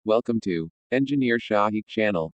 Welcome to Engineer Shahi channel.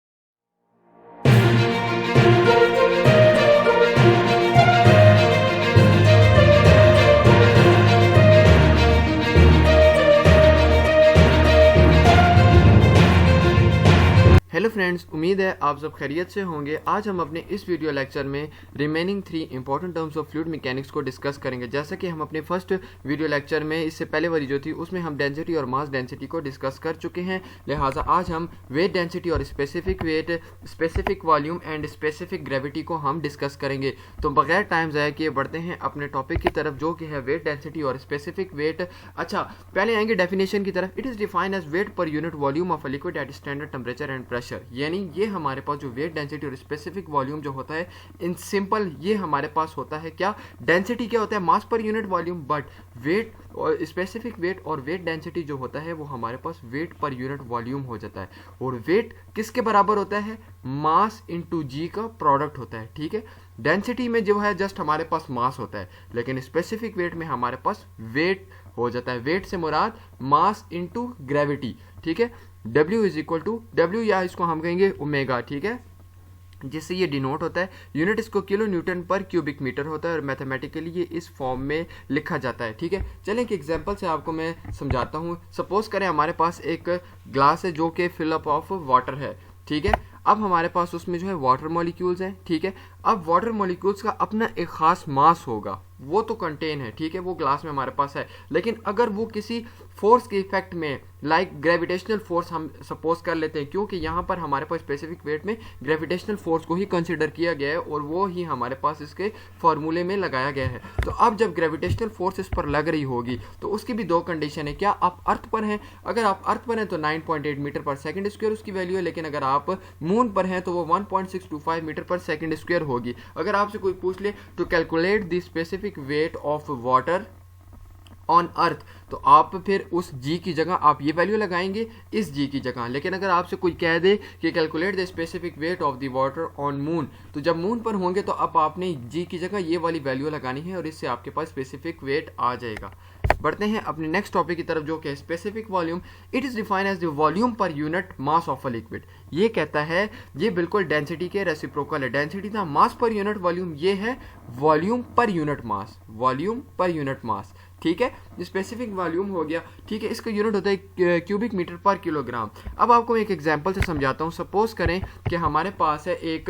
Hello friends, उम्मीद है आप सब खैरियत से होंगे। आज हम अपने इस वीडियो लेक्चर में remaining 3 important terms of fluid mechanics को डिस्कस करेंगे। जैसा कि हम अपने फर्स्ट वीडियो लेक्चर में इससे पहले वाली जो थी उसमें हम डेंसिटी और मास डेंसिटी को डिस्कस कर चुके हैं, लिहाजा आज हम वेट डेंसिटी और specific wait, specific volume and specific gravity को हम डिस्कस करेंगे। तो बगैर टाइम ज़ाया किए बढ़ते हैं अपने टॉपिक की तरफ, जो कि है वेट डेंसिटी और स्पेसिफिक वेट। अच्छा, पहले आएंगे डेफिनेशन की तरफ। It is defined as weight per unit volume of a liquid at standard temperature and pressure. यानी ये हमारे पास जो वेट डेंसिटी और स्पेसिफिक वॉल्यूम जो होता है, इन सिंपल ये हमारे पास होता है क्या, डेंसिटी क्या होता है, mass per unit volume, but weight और स्पेसिफिक वेट और वेट डेंसिटी जो होता है वो हमारे पास वेट पर यूनिट वॉल्यूम हो जाता है। और वेट किसके बराबर होता है, मास इंटू जी का प्रोडक्ट होता है। ठीक है, डेंसिटी में जो है जस्ट हमारे पास मास होता है, लेकिन स्पेसिफिक वेट में हमारे पास वेट हो जाता है। वेट से मुराद मास इंटू ग्रेविटी। ठीक है, W is equal to W, या इसको हम कहेंगे ओमेगा। ठीक है, जिससे ये डिनोट होता है। यूनिट इसको किलो न्यूटन पर क्यूबिक मीटर होता है और मैथमेटिकली ये इस फॉर्म में लिखा जाता है। ठीक है, चलें एक एग्जांपल से आपको मैं समझाता हूँ। सपोज करें हमारे पास एक ग्लास है जो कि फिलअप ऑफ वाटर है। ठीक है, अब हमारे पास उसमें जो है वाटर मॉलिक्यूल्स हैं। ठीक है, अब वाटर मॉलिक्यूल्स का अपना एक खास मास होगा, वो तो कंटेन है। ठीक है, वो ग्लास में हमारे पास है, लेकिन अगर वो किसी फोर्स के इफेक्ट में, लाइक ग्रेविटेशनल फोर्स हम सपोज कर लेते हैं, क्योंकि यहाँ पर हमारे पास स्पेसिफिक वेट में ग्रेविटेशनल फोर्स को ही कंसिडर किया गया है और वो ही हमारे पास इसके फॉर्मूले में लगाया गया है। तो अब जब ग्रेविटेशनल फोर्स इस पर लग रही होगी तो उसकी भी दो कंडीशन है। क्या आप अर्थ पर हैं, अगर आप अर्थ पर हैं तो 9.8 मीटर पर सेकंड स्क्वायर उसकी वैल्यू है, लेकिन अगर आप मून पर हैं तो वो 1.625 मीटर पर सेकंड स्क्वायर होगी। अगर आपसे कोई पूछ ले to calculate the specific weight of water on earth, तो आप फिर उस g की जगह आप ये वैल्यू लगाएंगे इस g की जगह। लेकिन अगर आपसे कोई कह दे कि calculate the specific weight of the water on moon, तो जब मून पर होंगे तो अब आपने g की जगह ये वाली वैल्यू लगानी है और इससे आपके पास स्पेसिफिक वेट आ जाएगा। बढ़ते हैं अपने नेक्स्ट टॉपिक की तरफ, जो कि specific volume. It is defined as the volume per unit mass of a liquid. ये कहता है, ये बिल्कुल डेंसिटी के रेसिप्रोकल है। डेंसिटी था मास पर यूनिट वॉल्यूम, ये है वॉल्यूम पर यूनिट मास, वॉल्यूम पर यूनिट मास। ठीक है, स्पेसिफिक वॉल्यूम हो गया। ठीक है, इसका यूनिट होता है क्यूबिक मीटर पर किलोग्राम। अब आपको एक एग्जांपल से समझाता हूँ। सपोज करें कि हमारे पास है एक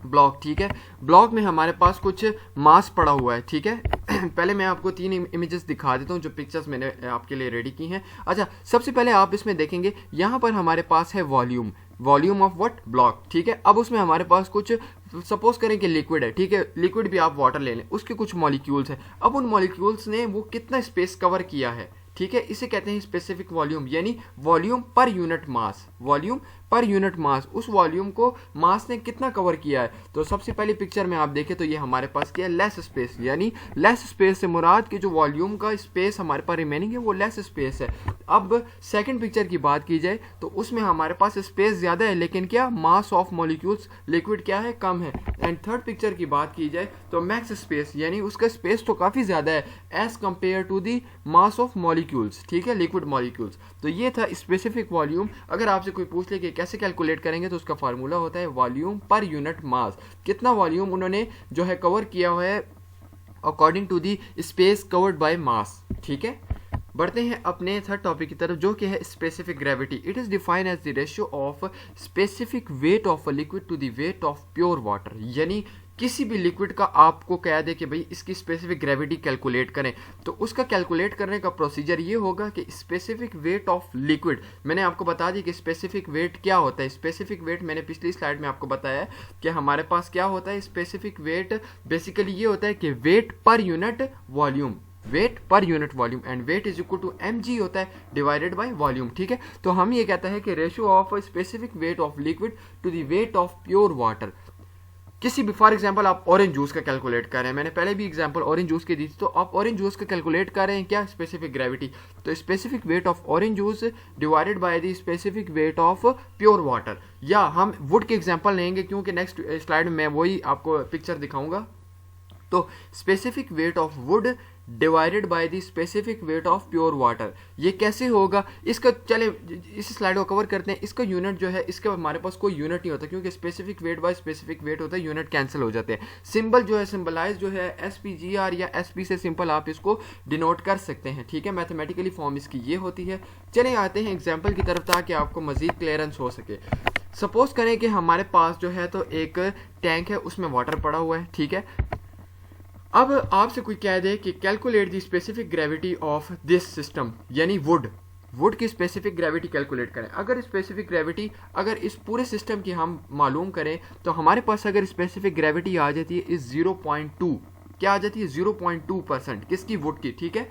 ब्लॉक। ठीक है, ब्लॉक में हमारे पास कुछ मास पड़ा हुआ है। ठीक है, पहले मैं आपको 3 इमेजेस दिखा देता हूँ जो पिक्चर्स मैंने आपके लिए रेडी की हैं। अच्छा, सबसे पहले आप इसमें देखेंगे यहाँ पर हमारे पास है volume, volume of what, block. ठीक है, अब उसमें हमारे पास कुछ सपोज करें कि लिक्विड है। ठीक है, लिक्विड भी आप वाटर ले लें, उसके कुछ मॉलिक्यूल्स हैं। अब उन मॉलिक्यूल्स ने वो कितना स्पेस कवर किया है, ठीक है, इसे कहते हैं स्पेसिफिक वॉल्यूम, यानी वॉल्यूम पर यूनिट मास, वॉल्यूम पर यूनिट मास। उस वॉल्यूम को मास ने कितना कवर किया है। तो सबसे पहली पिक्चर में आप देखें तो ये हमारे पास क्या है, लेस स्पेस। यानी लेस स्पेस से मुराद कि जो वॉल्यूम का स्पेस हमारे पास रिमेनिंग है वो लेस स्पेस है। अब सेकंड पिक्चर की बात की जाए तो उसमें हमारे पास स्पेस ज़्यादा है, लेकिन क्या, मास ऑफ मॉलिक्यूल्स लिक्विड क्या है, कम है। एंड थर्ड पिक्चर की बात की जाए तो मैक्स स्पेस, यानी उसका स्पेस तो काफ़ी ज़्यादा है as compare to the mass of molecules. ठीक है, लिक्विड मॉलिक्यूल्स। तो ये था स्पेसिफिक वॉल्यूम। अगर आपसे कोई पूछ ले कि कैसे कैलकुलेट करेंगे, तो उसका फार्मूला होता है वॉल्यूम पर यूनिट मास। कितना वॉल्यूम उन्होंने जो है कवर किया हुआ है according to the space covered by mass. ठीक है, बढ़ते हैं अपने थर्ड टॉपिक की तरफ, जो कि है specific gravity. It is defined as the ratio of specific weight of a liquid to the weight of pure water. यानी किसी भी लिक्विड का आपको कह दे कि भाई इसकी स्पेसिफिक ग्रेविटी कैलकुलेट करें, तो उसका कैलकुलेट करने का प्रोसीजर ये होगा कि स्पेसिफिक वेट ऑफ लिक्विड, मैंने आपको बता दी कि स्पेसिफिक वेट क्या होता है। स्पेसिफिक वेट मैंने पिछली स्लाइड में आपको बताया कि हमारे पास क्या होता है, स्पेसिफिक वेट बेसिकली ये होता है कि weight per unit volume, weight per unit volume, and weight is equal to mg होता है डिवाइडेड बाय वॉल्यूम। ठीक है, तो हम ये कहता है कि ratio of specific weight of liquid to the weight of pure water. किसी भी, फॉर एग्जांपल आप ऑरेंज जूस का कैलकुलेट कर रहे हैं, मैंने पहले भी एग्जांपल ऑरेंज जूस की दी थी, तो आप ऑरेंज जूस का कैलकुलेट कर रहे हैं क्या, स्पेसिफिक ग्रेविटी। तो specific weight of orange juice divided by the specific weight of pure water. या हम वुड के एग्जांपल लेंगे, क्योंकि नेक्स्ट स्लाइड में मैं वही आपको पिक्चर दिखाऊंगा। तो specific weight of would divided by the specific weight of pure water. ये कैसे होगा, इसका चले इस स्लाइड को कवर करते हैं। इसका यूनिट जो है, इसके हमारे पास कोई यूनिट नहीं होता क्योंकि specific weight by specific weight होता है, यूनिट कैंसिल हो जाते हैं। सिंबल जो है, सिंबलाइज जो है SPGR या SP से सिंपल आप इसको डिनोट कर सकते हैं, ठीक है। मैथमेटिकली फॉर्म इसकी ये होती है। चले आते हैं एग्जाम्पल की तरफ ताकि आपको मजीद क्लियरेंस हो सके। सपोज करें कि हमारे पास जो है तो एक टैंक है, उसमें वाटर पड़ा हुआ है, ठीक है। अब आपसे कोई कह दे कि calculate the specific gravity of this system, यानी वुड की स्पेसिफिक ग्रेविटी कैलकुलेट करें। अगर स्पेसिफिक ग्रेविटी अगर इस पूरे सिस्टम की हम मालूम करें तो हमारे पास अगर स्पेसिफिक ग्रेविटी आ जाती है इस 0.2, क्या आ जाती है 0.2% किसकी, वुड की, ठीक है।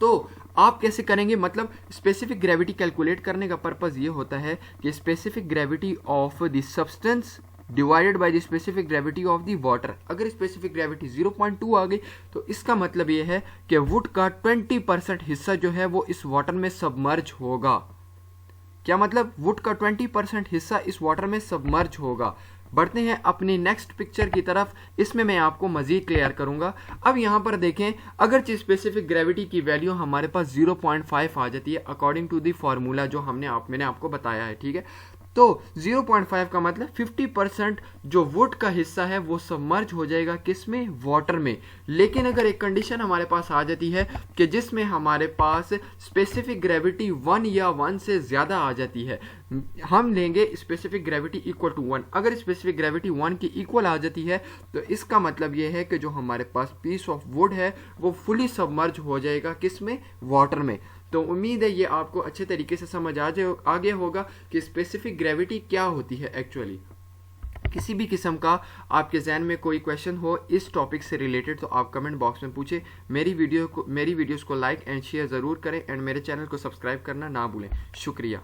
तो आप कैसे करेंगे, मतलब स्पेसिफिक ग्रेविटी कैलकुलेट करने का पर्पस ये होता है कि specific gravity of the substance divided by the specific gravity of the water. अगर स्पेसिफिक ग्रेविटी 0.2 आ गई तो इसका मतलब ये है कि वुड का 20% हिस्सा जो है वो इस वाटर में सबमर्ज होगा। क्या मतलब, वुड का 20% हिस्सा इस वाटर में सबमर्ज होगा। बढ़ते हैं अपनी नेक्स्ट पिक्चर की तरफ, इसमें मैं आपको मजीद क्लियर करूंगा। अब यहाँ पर देखें, अगर स्पेसिफिक ग्रेविटी की वैल्यू हमारे पास 0.5 आ जाती है अकॉर्डिंग टू दी फार्मूला जो मैंने आपको बताया है, ठीक है। तो 0.5 का मतलब 50% जो वुड का हिस्सा है वो सबमर्ज हो जाएगा किसमें, वाटर में। लेकिन अगर एक कंडीशन हमारे पास आ जाती है कि जिसमें हमारे पास स्पेसिफिक ग्रेविटी 1 या 1 से ज़्यादा आ जाती है, हम लेंगे स्पेसिफिक ग्रेविटी इक्वल टू 1। अगर स्पेसिफिक ग्रेविटी 1 की इक्वल आ जाती है तो इसका मतलब ये है कि जो हमारे पास पीस ऑफ वुड है वो फुली सबमर्ज हो जाएगा किसमें, वाटर में। तो उम्मीद है ये आपको अच्छे तरीके से समझ आ गया होगा कि स्पेसिफिक ग्रेविटी क्या होती है एक्चुअली। किसी भी किस्म का आपके जहन में कोई क्वेश्चन हो इस टॉपिक से रिलेटेड तो आप कमेंट बॉक्स में पूछें। मेरी वीडियोस को लाइक एंड शेयर ज़रूर करें एंड मेरे चैनल को सब्सक्राइब करना ना भूलें। शुक्रिया।